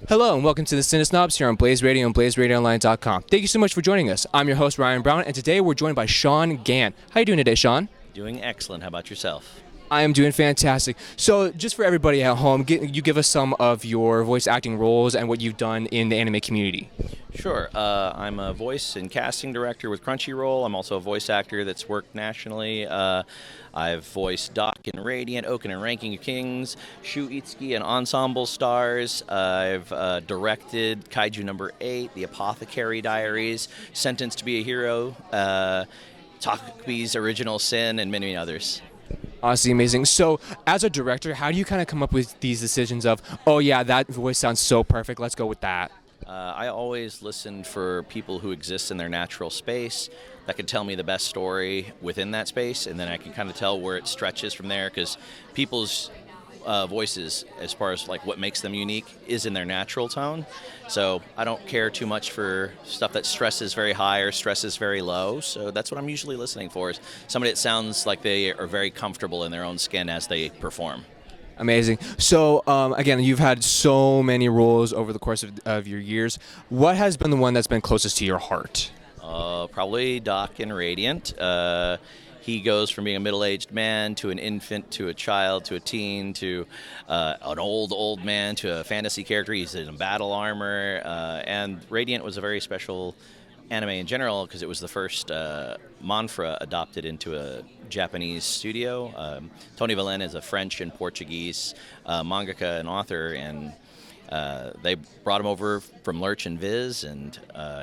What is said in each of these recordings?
Hello and welcome to the Cinesnobs here on Blaze Radio and BlazeRadioOnline.com. Thank you so much for joining us. I'm your host Ryan Brown, and today we're joined by Shawn Gann. How are you doing today, Shawn? Doing excellent. How about yourself? I am doing fantastic. So, just for everybody at home, you give us some of your voice acting roles and what you've done in the anime community. Sure. I'm a voice and casting director with Crunchyroll. I'm also a voice actor that's worked nationally. I've voiced Doc in Radiant, Oaken and Ranking of Kings, Shu Itsuki and Ensemble Stars. I've directed Kaiju No.8, The Apothecary Diaries, Sentenced to be a Hero, Takaki's Original Sin, and many others. Honestly amazing. So, as a director, how do you kind of come up with these decisions of, oh yeah, that voice sounds so perfect, let's go with that? I always listen for people who exist in their natural space that can tell me the best story within that space, and then I can kind of tell where it stretches from there, because people's voices, as far as like what makes them unique, is in their natural tone. So I don't care too much for stuff that stresses very high or stresses very low. So that's what I'm usually listening for, is somebody that sounds like they are very comfortable in their own skin as they perform. Amazing. So, again, you've had so many roles over the course of your years. What has been the one that's been closest to your heart? Probably Doc in Radiant. He goes from being a middle-aged man to an infant to a child to a teen to an old man to a fantasy character. He's in battle armor. And Radiant was a very special anime in general because it was the first manhwa adopted into a Japanese studio. Tony Valen is a French and Portuguese mangaka and author, and they brought him over from Lurch and Viz, and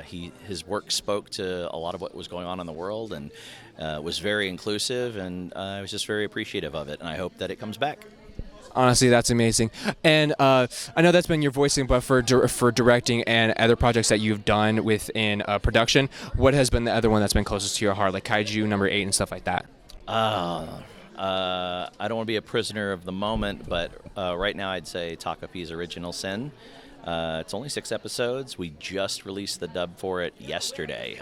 his work spoke to a lot of what was going on in the world, and was very inclusive, and I was just very appreciative of it, and I hope that it comes back. Honestly, that's amazing. And I know that's been your voicing, but for directing and other projects that you've done within production, what has been the other one that's been closest to your heart, like Kaiju No.8 and stuff like that? I don't want to be a prisoner of the moment, but right now I'd say Takaki's Original Sin. It's only 6 episodes. We just released the dub for it yesterday,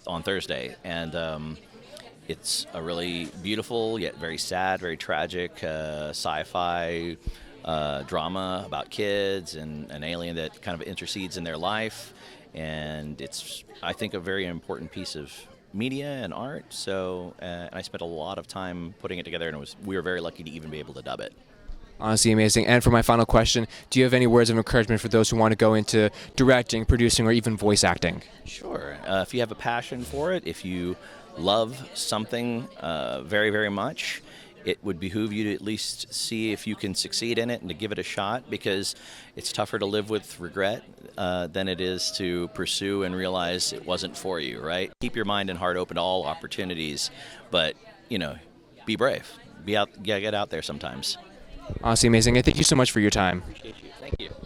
on Thursday, and it's a really beautiful yet very sad, very tragic sci-fi drama about kids and an alien that kind of intercedes in their life, and it's, I think, a very important piece of media and art. So and I spent a lot of time putting it together, and we were very lucky to even be able to dub it. Honestly amazing. And for my final question, do you have any words of encouragement for those who want to go into directing, producing, or even voice acting? Sure. If you have a passion for it, if you love something very, very much, it would behoove you to at least see if you can succeed in it and to give it a shot, because it's tougher to live with regret than it is to pursue and realize it wasn't for you, right? Keep your mind and heart open to all opportunities, but, be brave. Get out there sometimes. Honestly amazing. And thank you so much for your time. Appreciate you. Thank you.